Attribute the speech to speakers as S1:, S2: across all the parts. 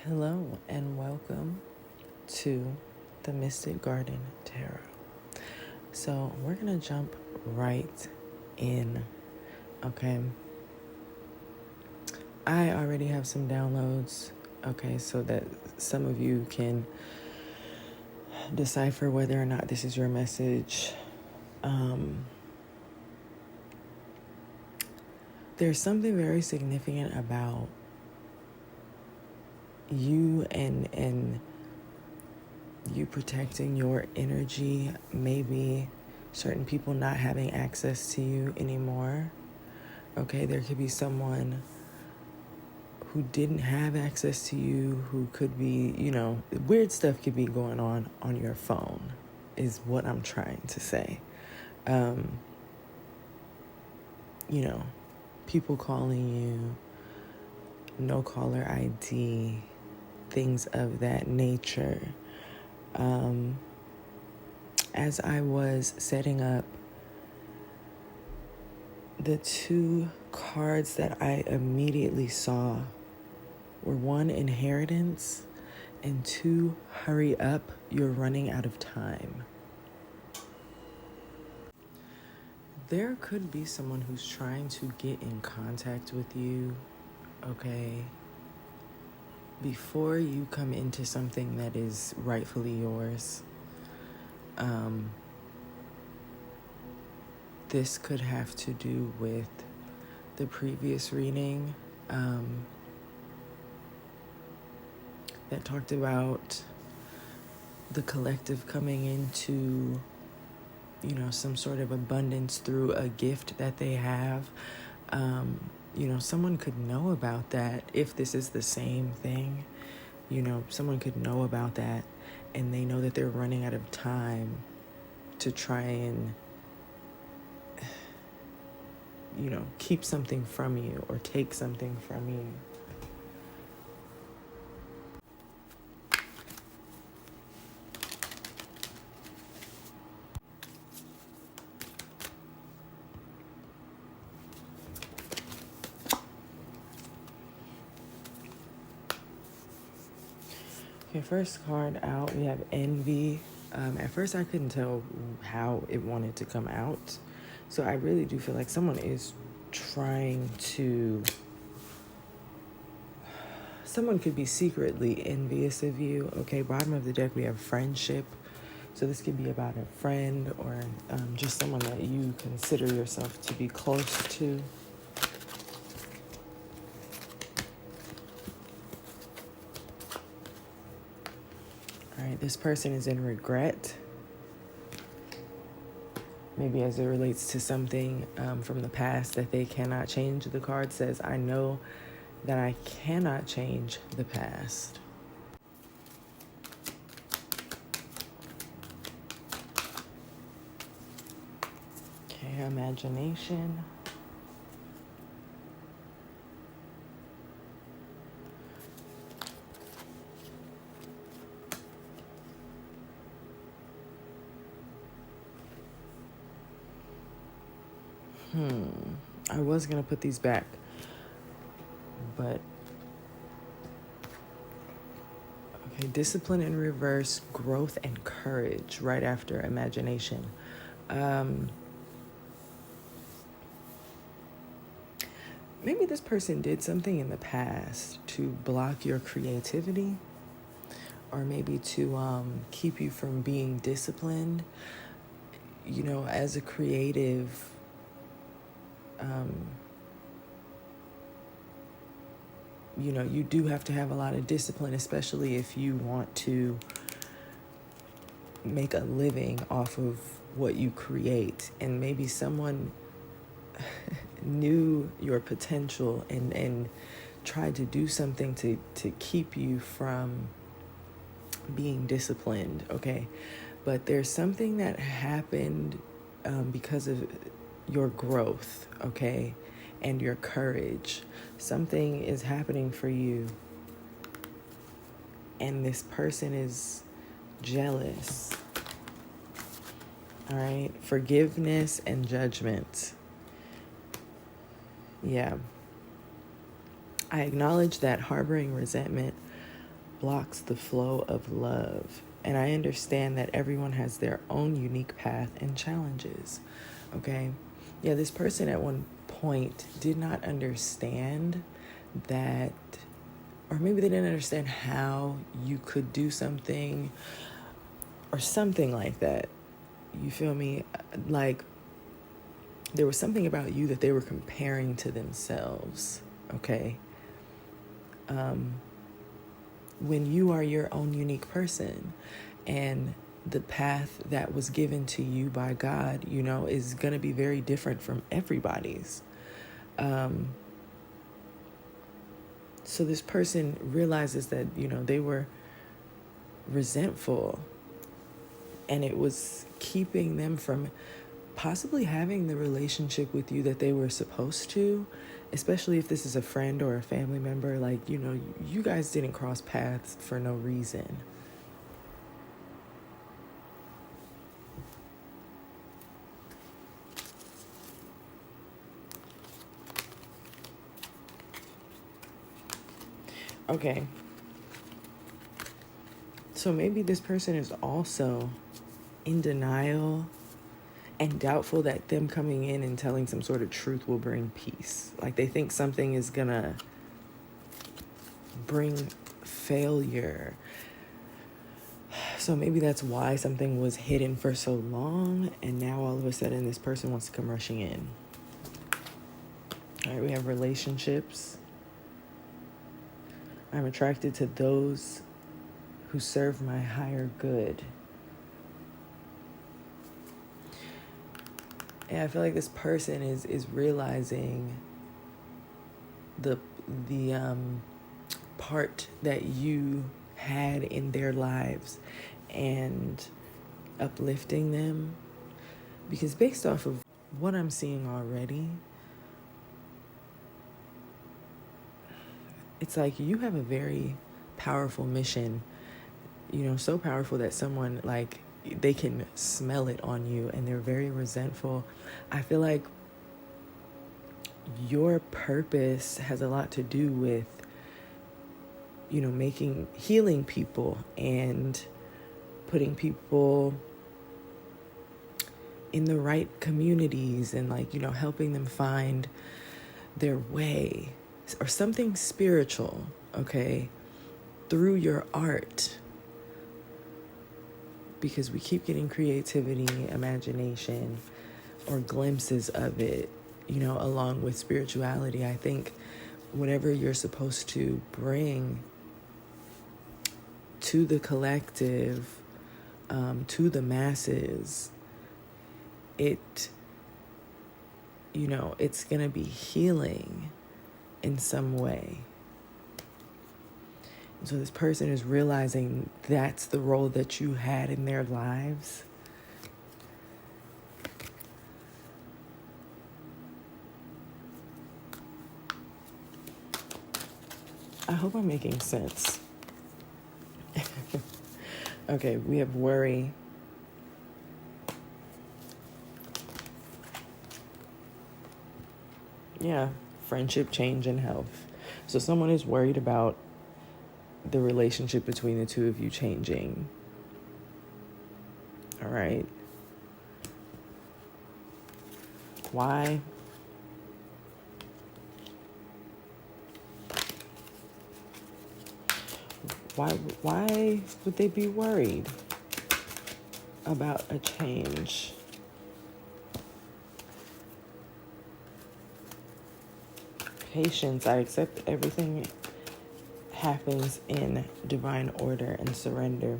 S1: Hello and welcome to the Mystic Garden Tarot. So we're going to jump right in, okay? I already have some downloads, okay, so that some of you can decipher whether or not this is your message. There's something very significant about you and you protecting your energy, maybe certain people not having access to you anymore. Okay, there could be someone who didn't have access to you, who could be, weird stuff could be going on your phone, is what I'm trying to say. People calling you, no caller ID, things of that nature. As I was setting up, the two cards that I immediately saw were one, inheritance, and two, hurry up, you're running out of time. There could be someone who's trying to get in contact with you, okay, before you come into something that is rightfully yours. This could have to do with the previous reading that talked about the collective coming into, some sort of abundance through a gift that they have. Someone could know about that if this is the same thing. Someone could know about that and they know that they're running out of time to try and keep something from you or take something from you. Okay, first card out, we have envy. At first I couldn't tell how it wanted to come out. So I really do feel like someone is trying to... Someone could be secretly envious of you. Okay, bottom of the deck, we have friendship. So this could be about a friend or just someone that you consider yourself to be close to. All right, this person is in regret. Maybe as it relates to something from the past that they cannot change. The card says, I know that I cannot change the past. Okay, imagination. I was going to put these back, but okay, discipline in reverse, growth and courage right after imagination. Maybe this person did something in the past to block your creativity, or maybe to keep you from being disciplined. As a creative, you do have to have a lot of discipline, especially if you want to make a living off of what you create. And maybe someone knew your potential and tried to do something to keep you from being disciplined, okay? But there's something that happened because of your growth, okay? And your courage. Something is happening for you. And this person is jealous. All right? Forgiveness and judgment. Yeah. I acknowledge that harboring resentment blocks the flow of love. And I understand that everyone has their own unique path and challenges. Okay? Yeah, this person at one point did not understand that, or maybe they didn't understand how you could do something or something like that. You feel me? Like, there was something about you that they were comparing to themselves, okay? When you are your own unique person, and the path that was given to you by God, is going to be very different from everybody's. So this person realizes that, they were resentful, and it was keeping them from possibly having the relationship with you that they were supposed to, especially if this is a friend or a family member. Like, you guys didn't cross paths for no reason. Okay. So maybe this person is also in denial and doubtful that them coming in and telling some sort of truth will bring peace. Like, they think something is gonna bring failure. So maybe that's why something was hidden for so long, and now all of a sudden this person wants to come rushing in. All right, we have relationships. I'm attracted to those who serve my higher good. And I feel like this person is realizing the part that you had in their lives and uplifting them. Because based off of what I'm seeing already, it's like you have a very powerful mission, so powerful that someone, like, they can smell it on you and they're very resentful. I feel like your purpose has a lot to do with, healing people and putting people in the right communities and, like, helping them find their way or something spiritual, okay, through your art. Because we keep getting creativity, imagination, or glimpses of it, along with spirituality. I think whatever you're supposed to bring to the collective, to the masses, it's going to be healing in some way. So this person is realizing that's the role that you had in their lives. I hope I'm making sense. Okay, we have worry. Yeah, friendship, change, and health. So someone is worried about the relationship between the two of you changing. All right. Why? Why would they be worried about a change? Patience. I accept everything happens in divine order and surrender.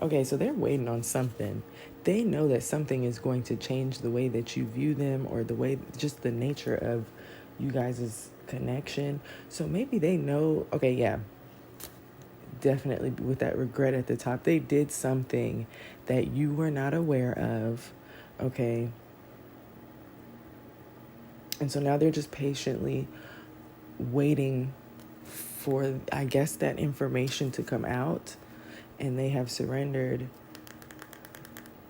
S1: Okay, so they're waiting on something. They know that something is going to change the way that you view them, or the way, just the nature of you guys' connection. So maybe they know, okay, yeah, definitely with that regret at the top. They did something that you were not aware of, okay? And so now they're just patiently waiting for, I guess, that information to come out, and they have surrendered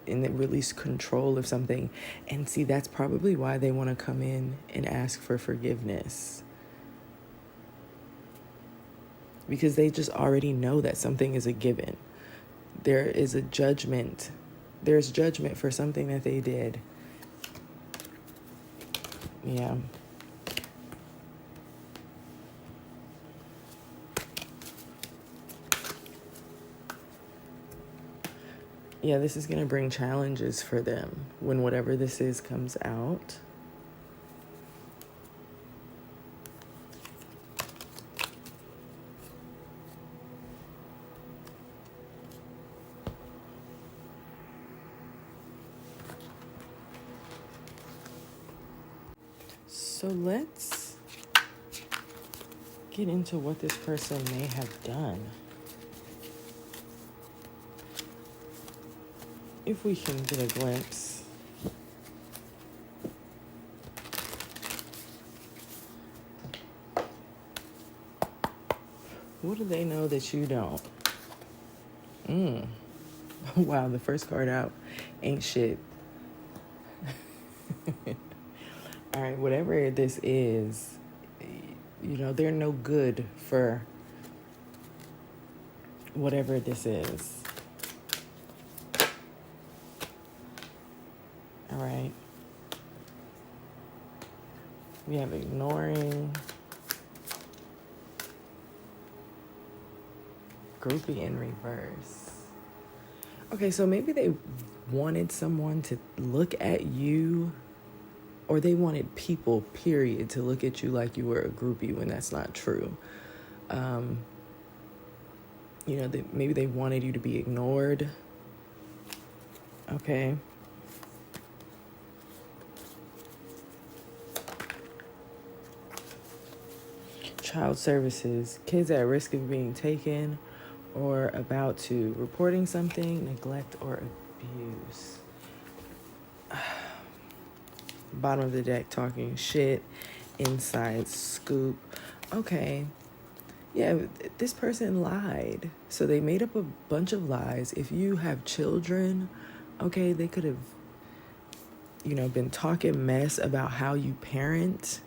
S1: and they release control of something. And see, that's probably why they want to come in and ask for forgiveness. because they just already know that something is a given. There is a judgment. There's judgment for something that they did. Yeah. Yeah, this is going to bring challenges for them when whatever this is comes out. So let's get into what this person may have done. If we can get a glimpse. What do they know that you don't? Wow, the first card out ain't shit. All right, whatever this is, they're no good for whatever this is. All right. We have ignoring, groupie in reverse. Okay, so maybe they wanted someone to look at you, or they wanted people, period, to look at you like you were a groupie when that's not true. Maybe they wanted you to be ignored. Okay. Child services, kids at risk of being taken or about to, reporting something, neglect or abuse. Bottom of the deck, talking shit, inside scoop. Okay. Yeah, this person lied. So they made up a bunch of lies. If you have children, okay, they could have, been talking mess about how you parent,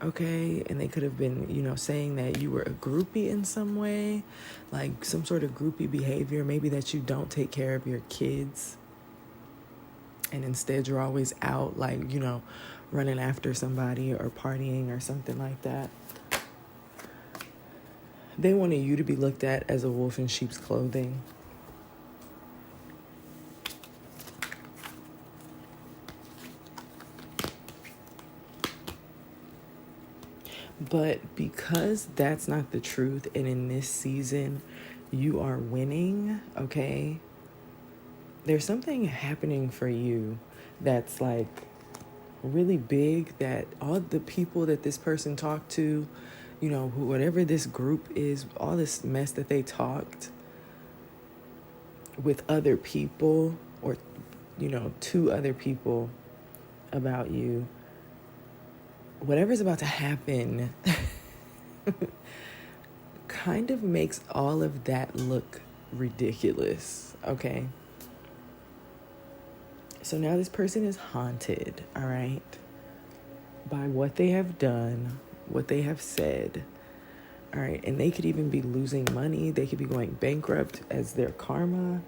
S1: okay? And they could have been, saying that you were a groupie in some way, like some sort of groupie behavior, maybe that you don't take care of your kids. And instead you're always out, like, running after somebody or partying or something like that. They wanted you to be looked at as a wolf in sheep's clothing. But because that's not the truth, and in this season you are winning, okay? There's something happening for you that's like really big, that all the people that this person talked to, whatever this group is, all this mess that they talked with other people or, to other people about you, whatever's about to happen kind of makes all of that look ridiculous, okay? So now this person is haunted, all right, by what they have done, what they have said, all right? And they could even be losing money. They could be going bankrupt as their karma.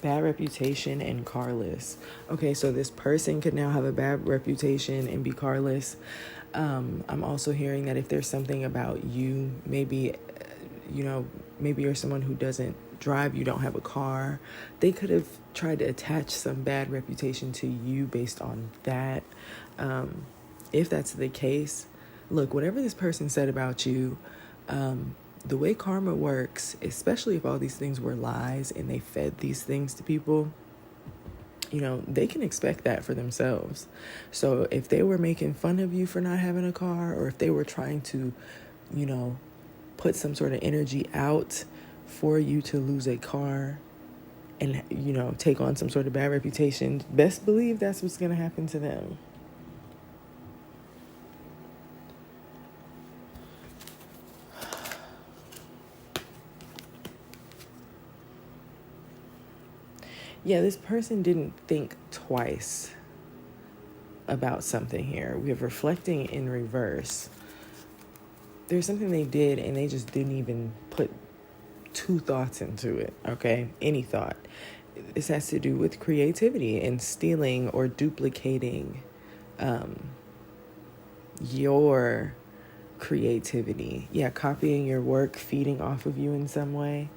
S1: Bad reputation and carless. Okay, so this person could now have a bad reputation and be carless. I'm also hearing that if there's something about you, maybe, maybe you're someone who doesn't drive, you don't have a car. They could have tried to attach some bad reputation to you based on that. If that's the case, look, whatever this person said about you, the way karma works, especially if all these things were lies and they fed these things to people, they can expect that for themselves. So if they were making fun of you for not having a car, or if they were trying to, put some sort of energy out for you to lose a car and, take on some sort of bad reputation, best believe that's what's going to happen to them. Yeah, this person didn't think twice about something here. We have reflecting in reverse. There's something they did and they just didn't even put two thoughts into it, okay? Any thought. This has to do with creativity and stealing or duplicating your creativity. Yeah, copying your work, feeding off of you in some way.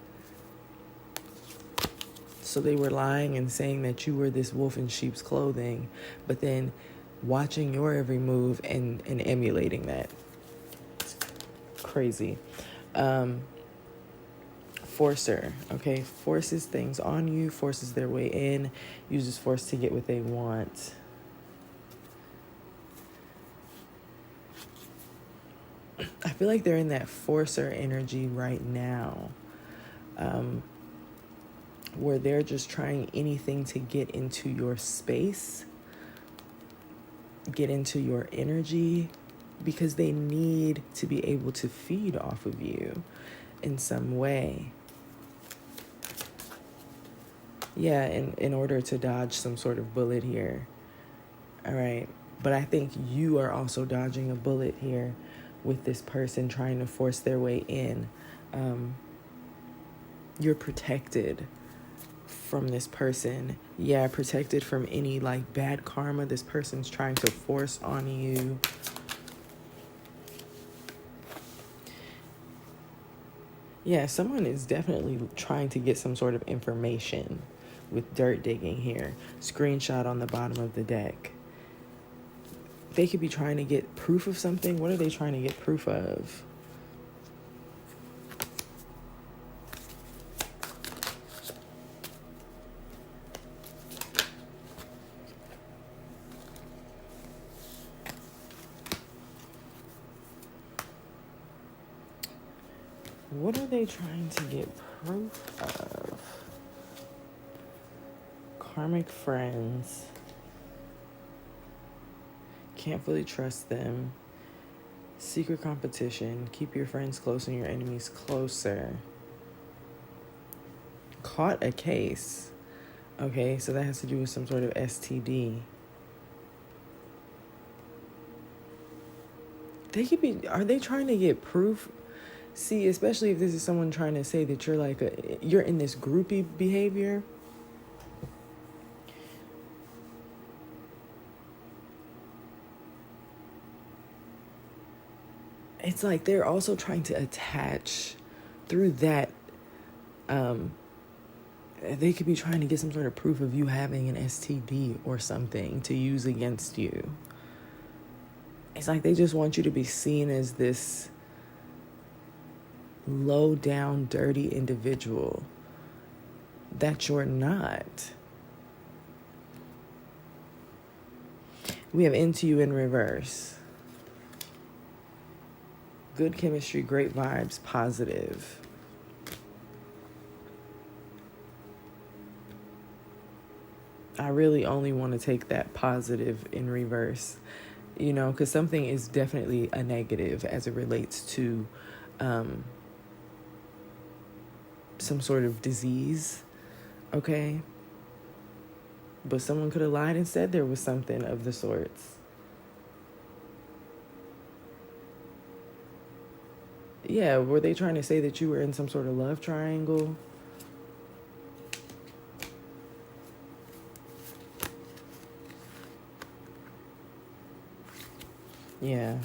S1: So they were lying and saying that you were this wolf in sheep's clothing, but then watching your every move and emulating that. It's crazy. Forcer, okay? Forces things on you, forces their way in, uses force to get what they want. I feel like they're in that forcer energy right now, where they're just trying anything to get into your space, get into your energy, because they need to be able to feed off of you in some way. Yeah, in order to dodge some sort of bullet here. All right. But I think you are also dodging a bullet here with this person trying to force their way in. You're protected from this person. Yeah, protected from any like bad karma this person's trying to force on you. Yeah, someone is definitely trying to get some sort of information with dirt digging here. Screenshot on the bottom of the deck. They could be trying to get proof of something. What are they trying to get proof of? What are they trying to get proof of? Karmic friends. Can't fully trust them. Secret competition. Keep your friends close and your enemies closer. Caught a case. Okay, so that has to do with some sort of STD. They could be, are they trying to get proof? See, especially if this is someone trying to say that you're in this groupie behavior. It's like they're also trying to attach through that. They could be trying to get some sort of proof of you having an STD or something to use against you. It's like they just want you to be seen as this low down, dirty individual that you're not. We have into you in reverse. Good chemistry, great vibes, positive. I really only want to take that positive in reverse, because something is definitely a negative as it relates to some sort of disease, okay? But someone could have lied and said there was something of the sorts. Yeah, were they trying to say that you were in some sort of love triangle? Yeah.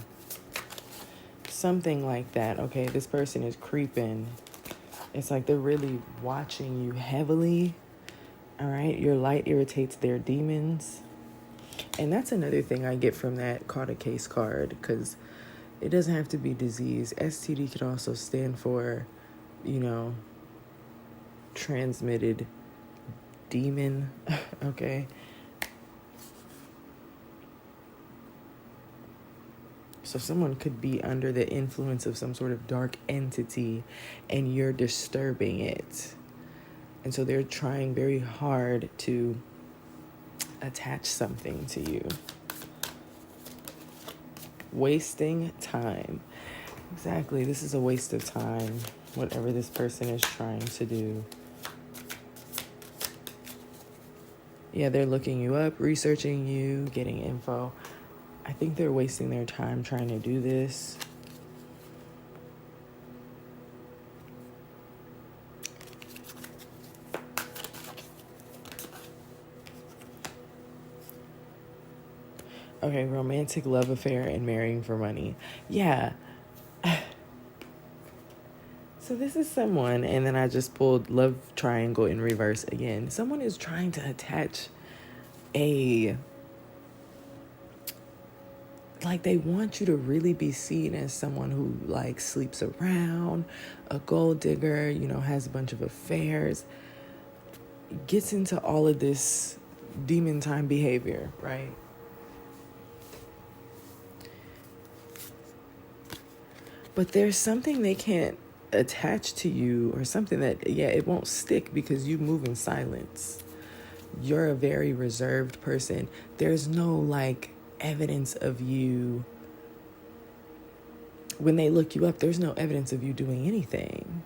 S1: Something like that. Okay, this person is creeping. It's like they're really watching you heavily. All right, your light irritates their demons. And that's another thing I get from that caught a case card, because it doesn't have to be disease. STD could also stand for, transmitted demon, okay? So someone could be under the influence of some sort of dark entity and you're disturbing it. And so they're trying very hard to attach something to you. Wasting time. Exactly. This is a waste of time, whatever this person is trying to do. Yeah, they're looking you up, researching you, getting info. I think they're wasting their time trying to do this. Okay, romantic love affair and marrying for money. Yeah. So this is someone, and then I just pulled love triangle in reverse again. Someone is trying to attach a, like, they want you to really be seen as someone who, like, sleeps around, a gold digger, you know, has a bunch of affairs, gets into all of this demon time behavior, right? But there's something they can't attach to you, or something that, yeah, it won't stick because you move in silence. You're a very reserved person. There's no, like, evidence of you. When they look you up, there's no evidence of you doing anything.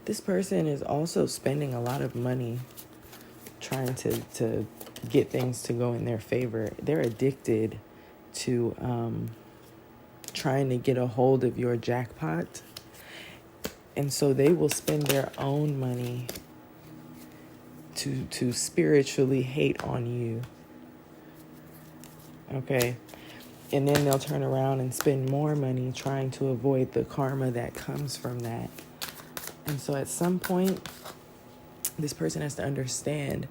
S1: This person is also spending a lot of money trying to get things to go in their favor. They're addicted to trying to get a hold of your jackpot. And so they will spend their own money to spiritually hate on you. Okay? And then they'll turn around and spend more money trying to avoid the karma that comes from that. And so at some point, this person has to understand,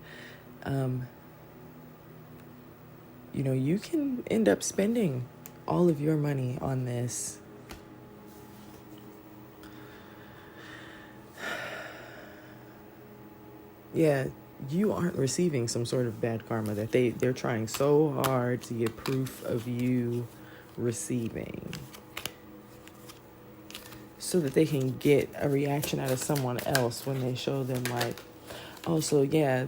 S1: you know, you can end up spending all of your money on this. Yeah, you aren't receiving some sort of bad karma that they're trying so hard to get proof of you receiving, so that they can get a reaction out of someone else when they show them, like, oh, so yeah,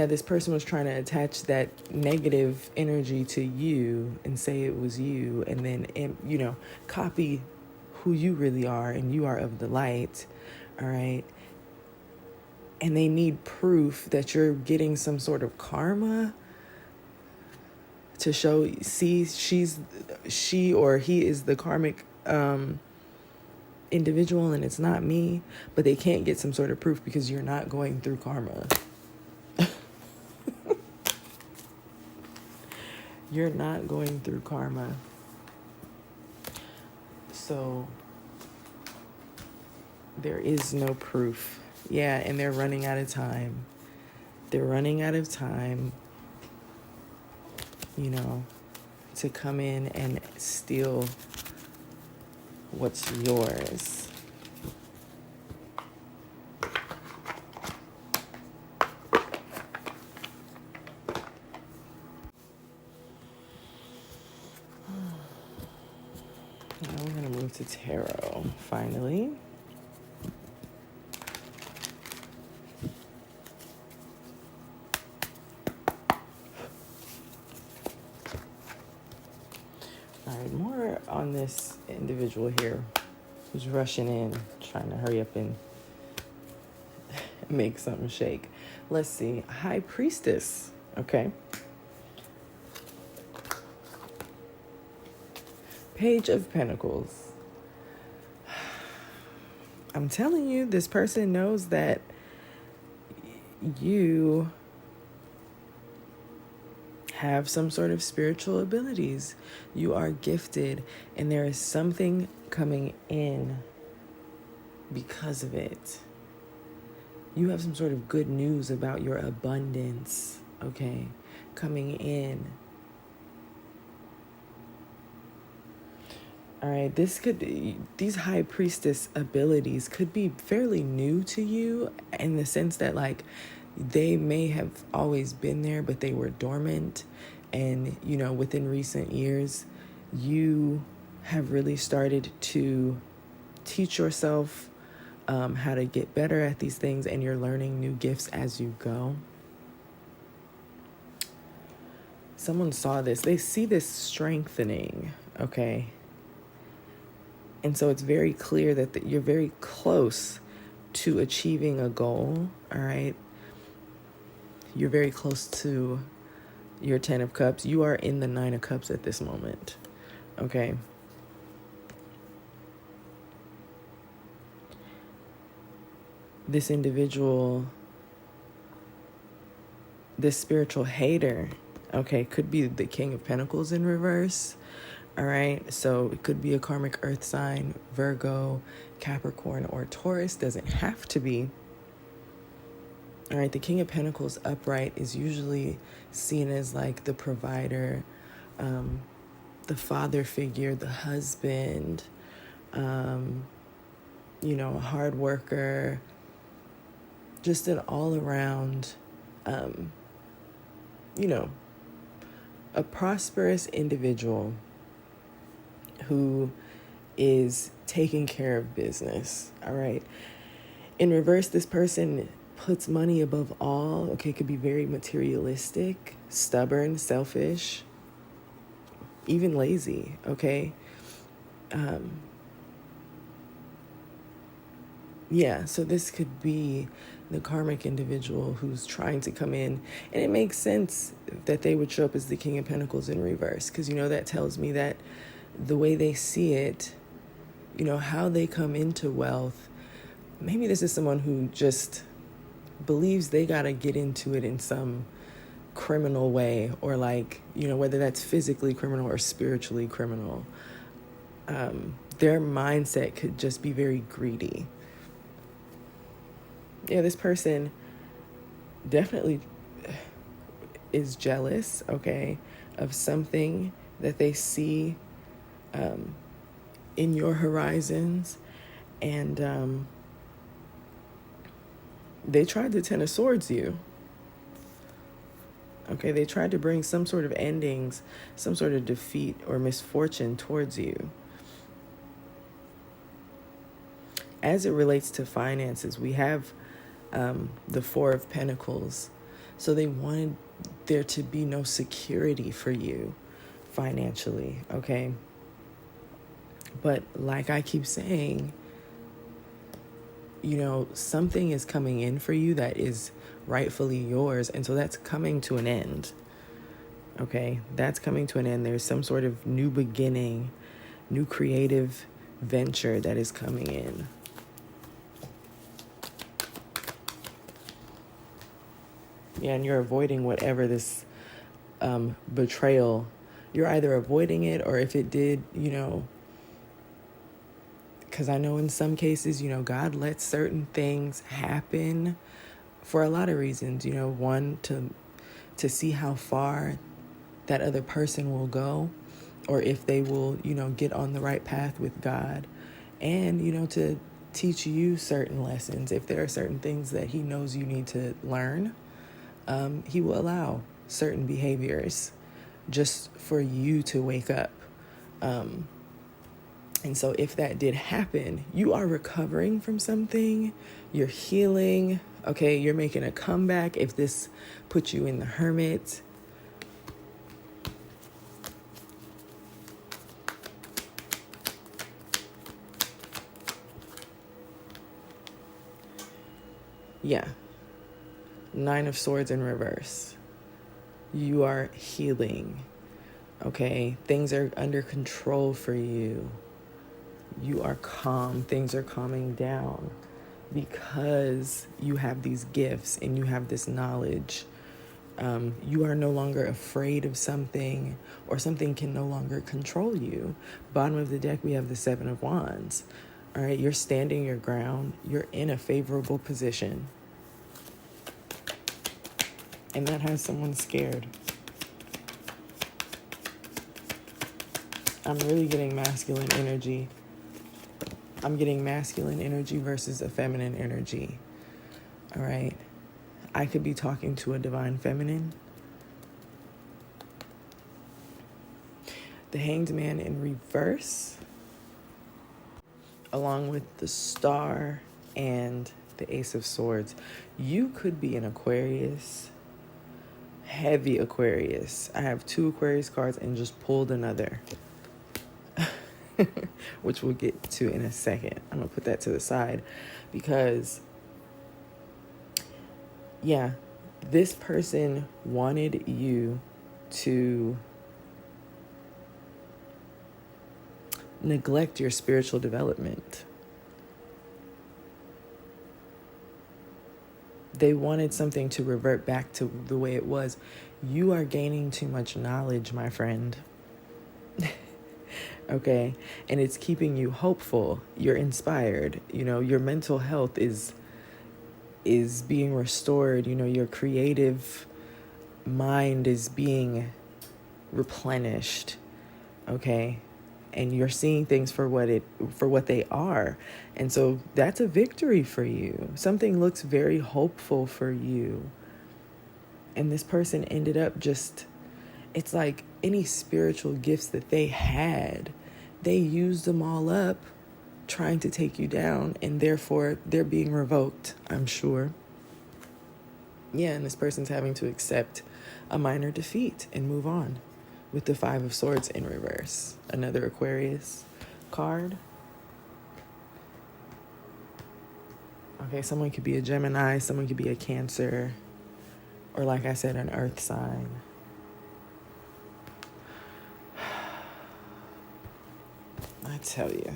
S1: this person was trying to attach that negative energy to you and say it was you, and then, you know, copy who you really are, and you are of the light, all right? And they need proof that you're getting some sort of karma to show, see, she or he is the karmic individual and it's not me, but they can't get some sort of proof because you're not going through karma. You're not going through karma. So there is no proof. Yeah, and they're running out of time. They're running out of time, you know, to come in and steal what's yours. Now we're going to move to tarot, finally. All right, more on this individual here who's rushing in, trying to hurry up and make something shake. Let's see. High Priestess, okay? Page of Pentacles. I'm telling you, this person knows that you have some sort of spiritual abilities. You are gifted, and there is something coming in because of it. You have some sort of good news about your abundance, okay, coming in. All right, these high priestess abilities could be fairly new to you, in the sense that, like, they may have always been there, but they were dormant. And, you know, within recent years, you have really started to teach yourself how to get better at these things, and you're learning new gifts as you go. Someone saw this. They see this strengthening, okay? And so it's very clear that you're very close to achieving a goal, all right? You're very close to your 10 of Cups. You are in the 9 of Cups at this moment, okay? This individual, this spiritual hater, okay, could be the King of Pentacles in reverse, all right? So it could be a karmic earth sign, Virgo, Capricorn, or Taurus. Doesn't have to be. All right, the King of Pentacles upright is usually seen as like the provider, the father figure, the husband, you know, a hard worker, just an all-around, you know, a prosperous individual who is taking care of business, all right? In reverse, this person puts money above all, okay? Could be very materialistic, stubborn, selfish, even lazy, okay? Yeah, so this could be the karmic individual who's trying to come in. And it makes sense that they would show up as the King of Pentacles in reverse, because, you know, that tells me that the way they see it, you know, how they come into wealth, maybe this is someone who just believes they got to get into it in some criminal way, or like, you know, whether that's physically criminal or spiritually criminal. Their mindset could just be very greedy. Yeah, this person definitely is jealous, okay, of something that they see in your horizons. And they tried to 10 of Swords you. Okay, they tried to bring some sort of endings, some sort of defeat or misfortune towards you. As it relates to finances, we have the Four of Pentacles. So they wanted there to be no security for you financially, okay? But like I keep saying, you know, something is coming in for you that is rightfully yours. And so that's coming to an end, okay? That's coming to an end. There's some sort of new beginning, new creative venture that is coming in. Yeah, and you're avoiding whatever this betrayal, you're either avoiding it, or if it did, you know, because I know in some cases, you know, God lets certain things happen for a lot of reasons, you know, one, to see how far that other person will go, or if they will, you know, get on the right path with God, and, you know, to teach you certain lessons. If there are certain things that he knows you need to learn, he will allow certain behaviors just for you to wake up. And so if that did happen, you are recovering from something, you're healing, okay, you're making a comeback. If this puts you in the Hermit, yeah, Nine of Swords in reverse. You are healing, okay? Things are under control for you. You are calm. Things are calming down because you have these gifts and you have this knowledge. You are no longer afraid of something, or something can no longer control you. Bottom of the deck, we have the Seven of Wands. All right, you're standing your ground. You're in a favorable position. And that has someone scared. I'm really getting masculine energy. I'm getting masculine energy versus a feminine energy. All right. I could be talking to a divine feminine. The Hanged Man in reverse, along with the Star and the Ace of Swords. You could be an Aquarius, heavy Aquarius. I have 2 Aquarius cards and just pulled another. which we'll get to in a second. I'm going to put that to the side because, yeah, this person wanted you to neglect your spiritual development. They wanted something to revert back to the way it was. You are gaining too much knowledge, my friend. Okay? And it's keeping you hopeful. You're inspired. Your mental health is being restored. Your creative mind is being replenished. Okay? And you're seeing things for what they are. And so that's a victory for you. Something looks very hopeful for you. And this person ended up it's like any spiritual gifts that they had, they used them all up trying to take you down, and therefore they're being revoked, I'm sure. Yeah, and this person's having to accept a minor defeat and move on. With the 5 of Swords in reverse. Another Aquarius card. Okay, someone could be a Gemini, someone could be a Cancer, or like I said, an Earth sign. I tell you.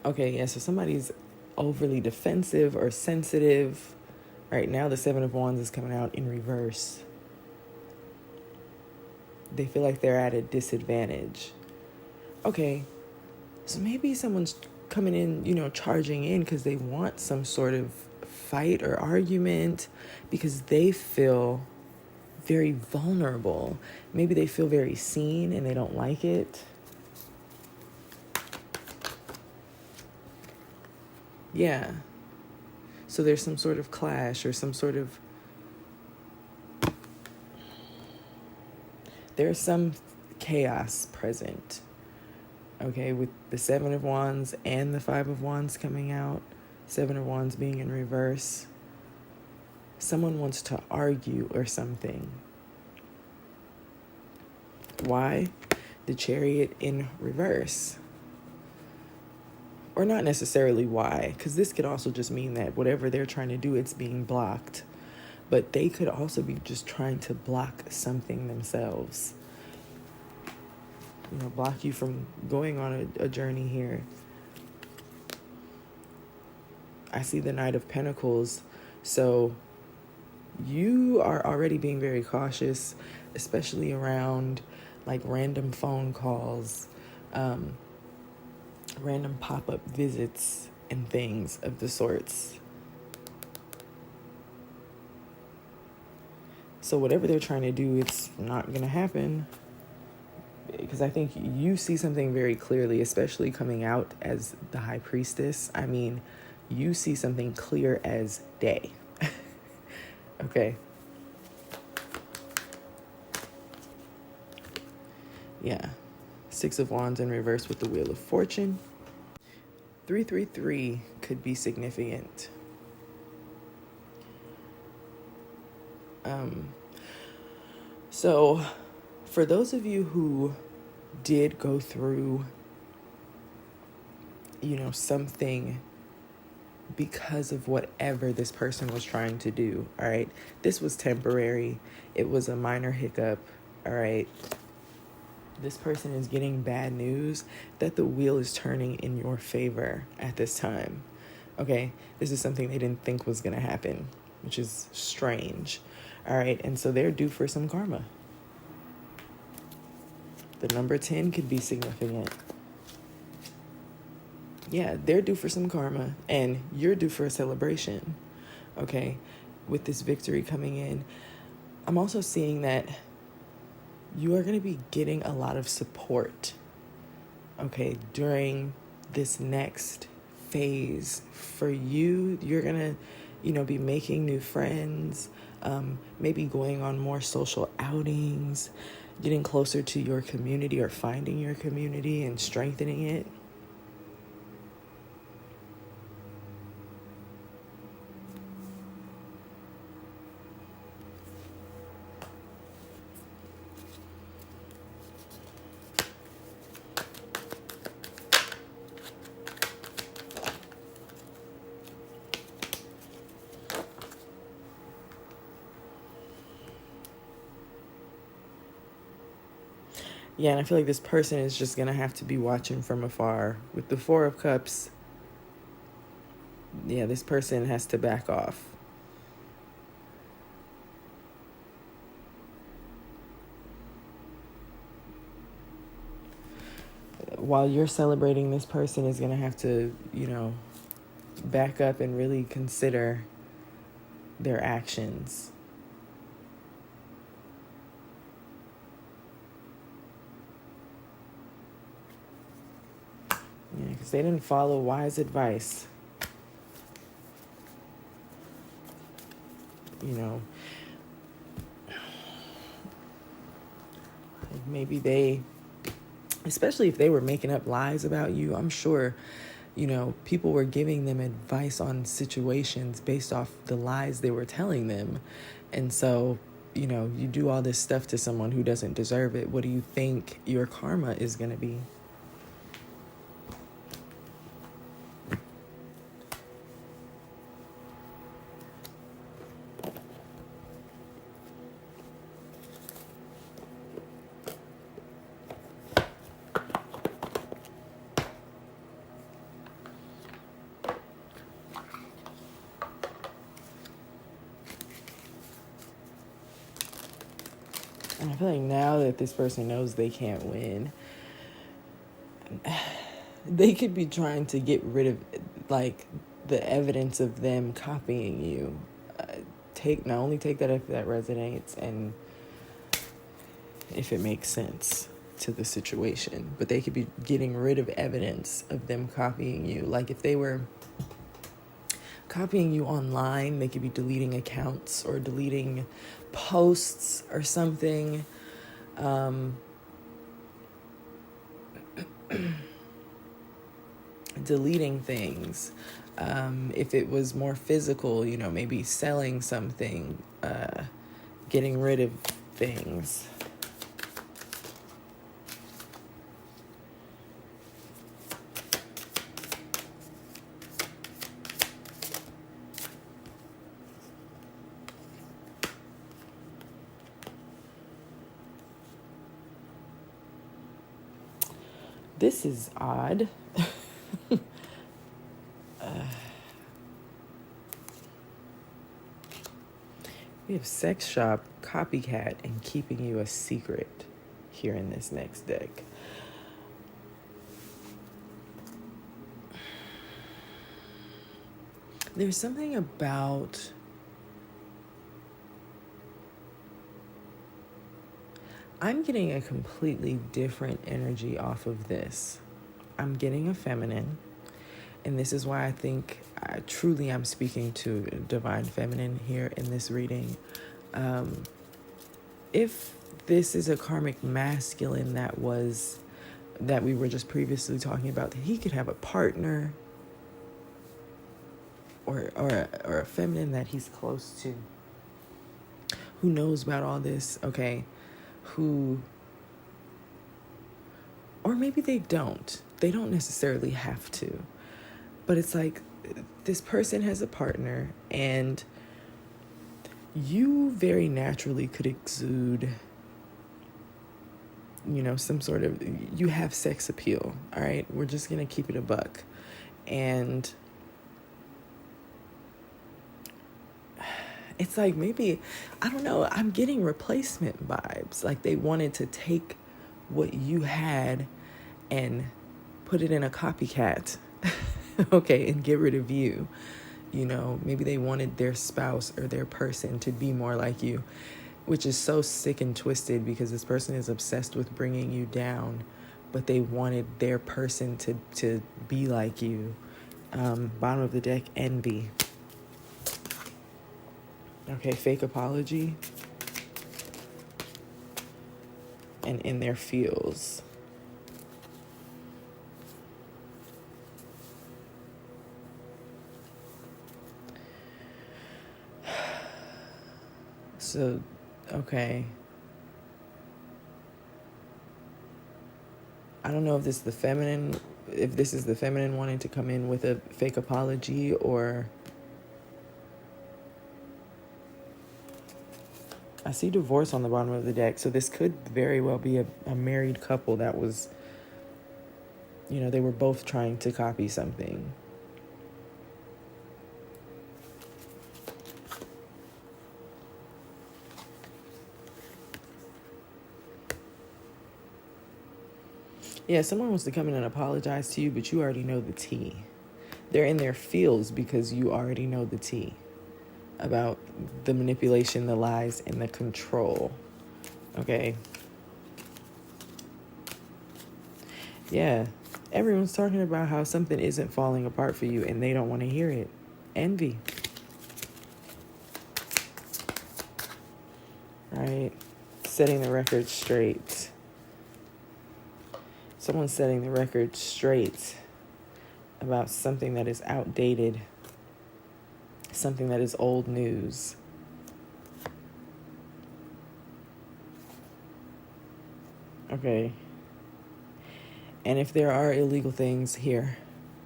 S1: Okay, yeah, so somebody's overly defensive or sensitive. Right now, the 7 of Wands is coming out in reverse. They feel like they're at a disadvantage. Okay, so maybe someone's coming in, charging in because they want some sort of fight or argument because they feel very vulnerable. Maybe they feel very seen and they don't like it. Yeah. So there's some sort of clash or there's some chaos present. Okay, with the 7 of Wands and the 5 of Wands coming out, 7 of Wands being in reverse. Someone wants to argue or something. Why? The Chariot in reverse. Or not necessarily why, because this could also just mean that whatever they're trying to do, it's being blocked. But they could also be just trying to block something themselves. Block you from going on a journey here. I see the Knight of Pentacles. So you are already being very cautious, especially around like random phone calls, random pop-up visits and things of the sorts. So whatever they're trying to do, it's not going to happen. Because I think you see something very clearly, especially coming out as the High Priestess. I mean, you see something clear as day. Okay. Yeah. 6 of Wands in reverse with the Wheel of Fortune. 333 could be significant. So for those of you who did go through, something because of whatever this person was trying to do, all right, this was temporary. It was a minor hiccup, all right. This person is getting bad news that the wheel is turning in your favor at this time. Okay, this is something they didn't think was going to happen, which is strange. All right, and so they're due for some karma. The number 10 could be significant. Yeah, they're due for some karma, and you're due for a celebration. Okay, with this victory coming in, I'm also seeing that you are going to be getting a lot of support, okay, during this next phase. For you, you're going to, be making new friends, maybe going on more social outings, getting closer to your community or finding your community and strengthening it. Yeah, and I feel like this person is just going to have to be watching from afar. With the Four of Cups, yeah, this person has to back off. While you're celebrating, this person is going to have to, back up and really consider their actions. Yeah, because they didn't follow wise advice. Maybe they, especially if they were making up lies about you, I'm sure, people were giving them advice on situations based off the lies they were telling them. And so, you do all this stuff to someone who doesn't deserve it. What do you think your karma is going to be? And I feel like now that this person knows they can't win, they could be trying to get rid of, like, the evidence of them copying you. Not only take that if that resonates and if it makes sense to the situation, but they could be getting rid of evidence of them copying you. Like if they were copying you online, they could be deleting accounts or deleting posts or something. Deleting things. If it was more physical, maybe selling something, getting rid of things. This is odd. We have sex shop, copycat, and keeping you a secret here in this next deck. There's something about I'm getting a completely different energy off of this. I'm getting a feminine, and this is why I think truly I'm speaking to divine feminine here in this reading. If this is a karmic masculine that we were just previously talking about, that he could have a partner or a feminine that he's close to who knows about all this, okay, or maybe they don't necessarily have to, but it's like this person has a partner and you very naturally could exude, some sort of, you have sex appeal, all right? We're just going to keep it a buck. And it's like maybe, I don't know, I'm getting replacement vibes. Like they wanted to take what you had and put it in a copycat, okay, and get rid of you. Maybe they wanted their spouse or their person to be more like you, which is so sick and twisted because this person is obsessed with bringing you down, but they wanted their person to be like you. Bottom of the deck, envy. Okay, fake apology. And in their feels. So, okay. I don't know if this is the feminine wanting to come in with a fake apology, or I see divorce on the bottom of the deck. So this could very well be a married couple that was, they were both trying to copy something. Yeah, someone wants to come in and apologize to you, but you already know the tea. They're in their feels because you already know the tea about the manipulation, the lies, and the control. Okay? Yeah. Everyone's talking about how something isn't falling apart for you and they don't want to hear it. Envy. Right? Setting the record straight. Someone's setting the record straight about something that is outdated, something that is old news. Okay. And if there are illegal things here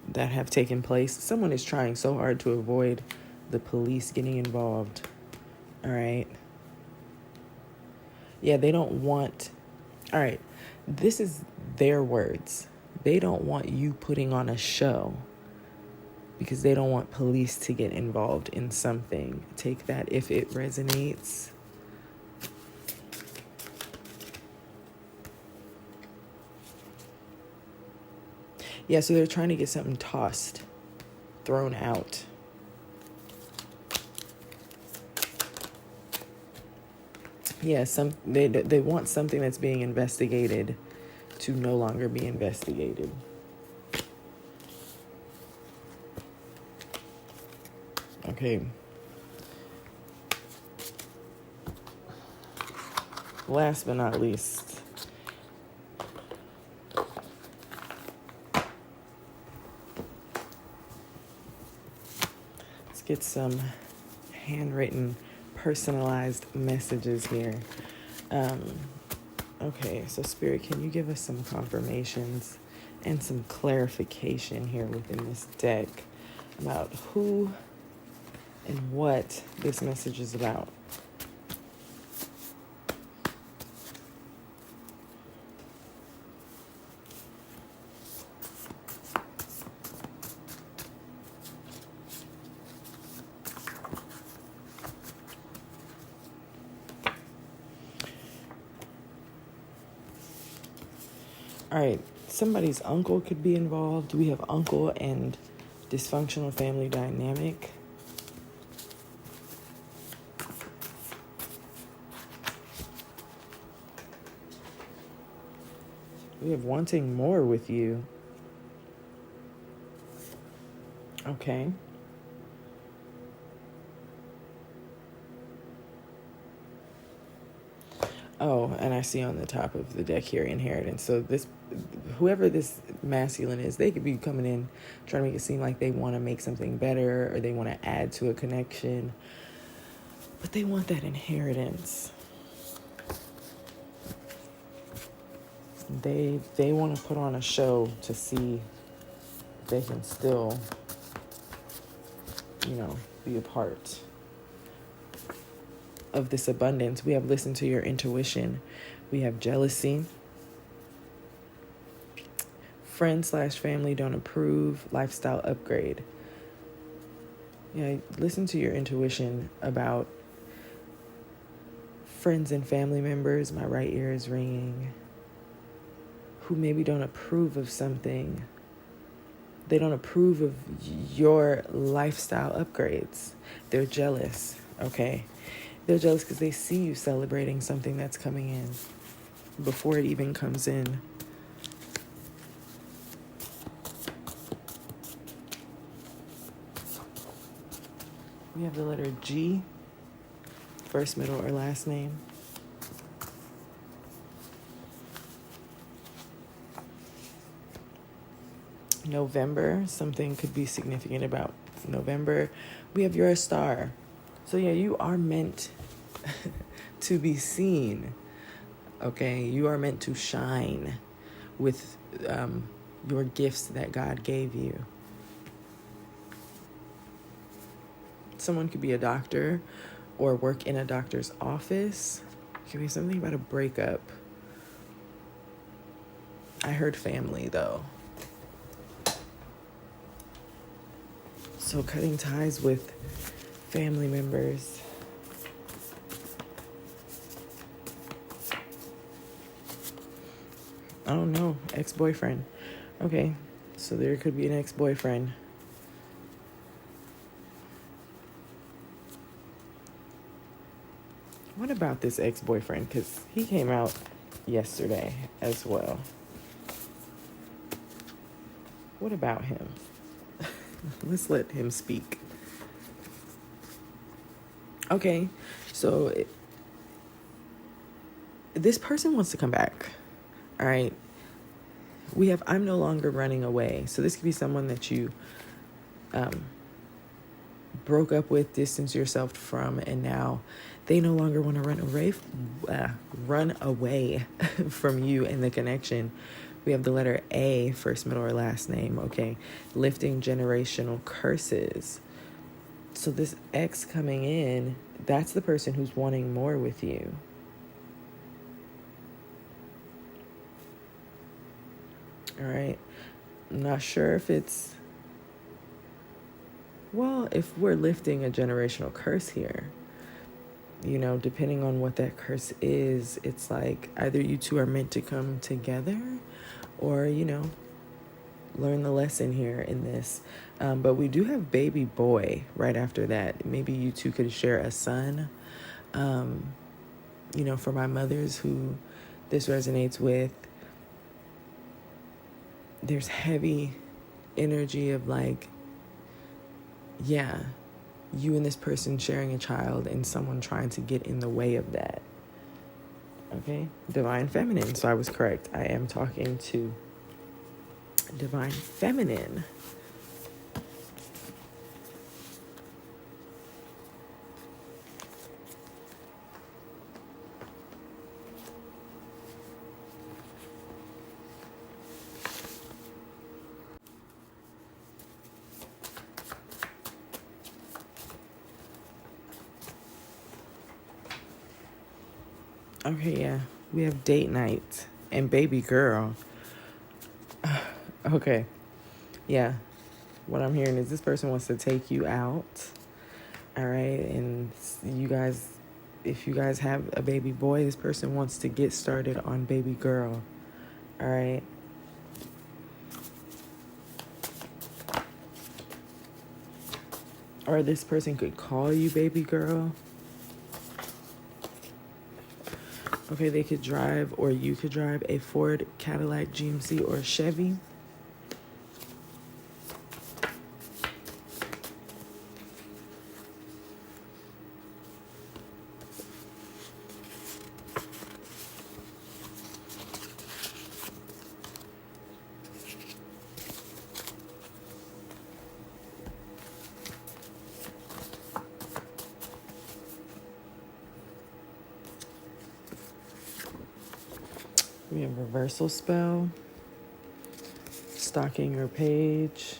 S1: that have taken place, someone is trying so hard to avoid the police getting involved. All right. Yeah, they don't want... All right. This is their words. They don't want you putting on a show because they don't want police to get involved in something. Take that if it resonates. Yeah, so they're trying to get something tossed, thrown out. Yeah, they want something that's being investigated to no longer be investigated. Okay. Last but not least, let's get some handwritten, personalized messages here. Okay, so Spirit, can you give us some confirmations and some clarification here within this deck about who and what this message is about? All right, somebody's uncle could be involved. We have uncle and dysfunctional family dynamic. We have wanting more with you. Okay. Oh, and I see on the top of the deck here, inheritance. So this, whoever this masculine is, they could be coming in trying to make it seem like they want to make something better or they want to add to a connection, but they want that inheritance. They want to put on a show to see if they can still, be a part of this abundance. We have listened to your intuition. We have jealousy. Friends/family don't approve. Lifestyle upgrade. Yeah, listen to your intuition about friends and family members. My right ear is ringing. Who maybe don't approve of something. They don't approve of your lifestyle upgrades. They're jealous, okay? They're jealous because they see you celebrating something that's coming in before it even comes in. We have the letter G, first, middle, or last name. November, something could be significant about November. We have you're a star. So yeah, you are meant to be seen. Okay, you are meant to shine with your gifts that God gave you. Someone could be a doctor or work in a doctor's office. Could be something about a breakup. I heard family though. So cutting ties with family members. I don't know, ex-boyfriend. Okay, so there could be an ex-boyfriend. What about this ex-boyfriend? Because he came out yesterday as well. What about him? Let's let him speak. Okay, so this person wants to come back. All right. We have I'm no longer running away. So this could be someone that you broke up with, distanced yourself from, and now they no longer want to run away from you and the connection. We have the letter A, first, middle, or last name, okay? Lifting generational curses. So this ex coming in, that's the person who's wanting more with you. All right. I'm not sure if it's, well, if we're lifting a generational curse here, you know, depending on what that curse is, it's like either you two are meant to come together or, you know, learn the lesson here in this. But we do have baby boy right after that. Maybe you two could share a son. You know, for my mothers who this resonates with, there's heavy energy of like, yeah, you and this person sharing a child and someone trying to get in the way of that. Okay? Divine Feminine. So I was correct. I am talking to Divine Feminine. Okay, yeah. We have date night and baby girl. Okay. Yeah. What I'm hearing is this person wants to take you out. All right. And you guys, if you guys have a baby boy, this person wants to get started on baby girl. All right. Or this person could call you baby girl. Okay, they could drive, or you could drive a Ford, Cadillac, GMC, or Chevy. We have reversal spell, stalking your page.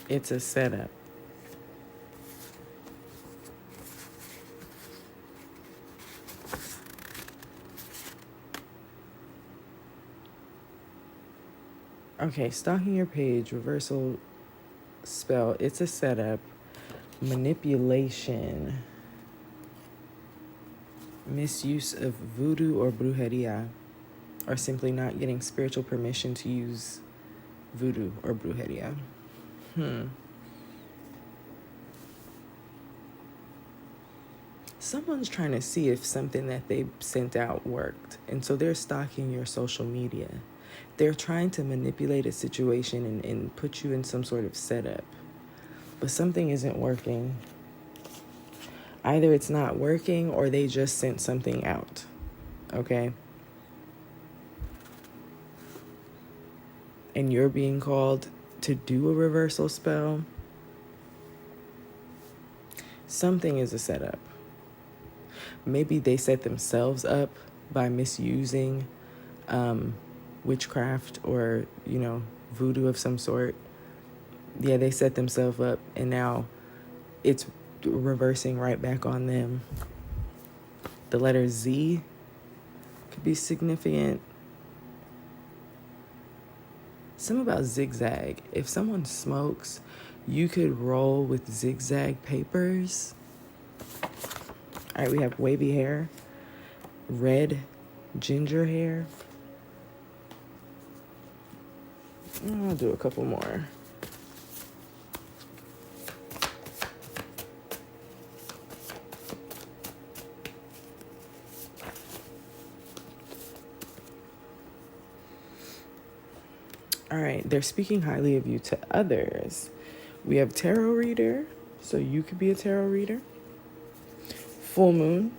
S1: It's a setup. Okay, stalking your page, reversal spell. It's a setup. Manipulation. Misuse of voodoo or brujeria, or simply not getting spiritual permission to use voodoo or brujeria. Someone's trying to see if something that they sent out worked, and so they're stalking your social media. They're trying to manipulate a situation and put you in some sort of setup, but something isn't working. Either it's not working or they just sent something out, okay? And you're being called to do a reversal spell. Something is a setup. Maybe they set themselves up by misusing witchcraft or, you know, voodoo of some sort. Yeah, they set themselves up, and now it's reversing right back on them. The letter Z could be significant. Something about zigzag. If someone smokes, you could roll with zigzag papers. All right, we have wavy hair, red ginger hair. I'll do a couple more. All right, they're speaking highly of you to others. We have tarot reader, so you could be a tarot reader. Full moon.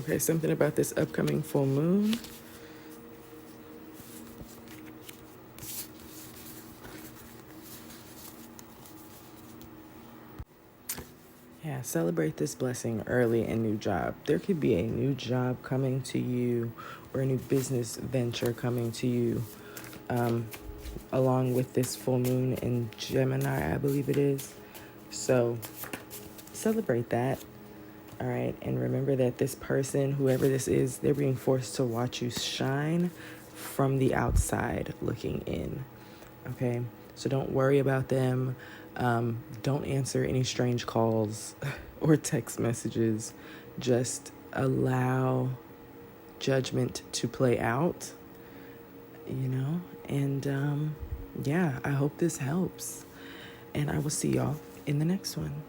S1: Okay, something about this upcoming full moon. Yeah, celebrate this blessing early and new job. There could be a new job coming to you or a new business venture coming to you along with this full moon in Gemini, I believe it is. So celebrate that. All right. And remember that this person, whoever this is, they're being forced to watch you shine from the outside looking in. Okay. So don't worry about them. Don't answer any strange calls or text messages. Just allow judgment to play out, and yeah, I hope this helps. And I will see y'all in the next one.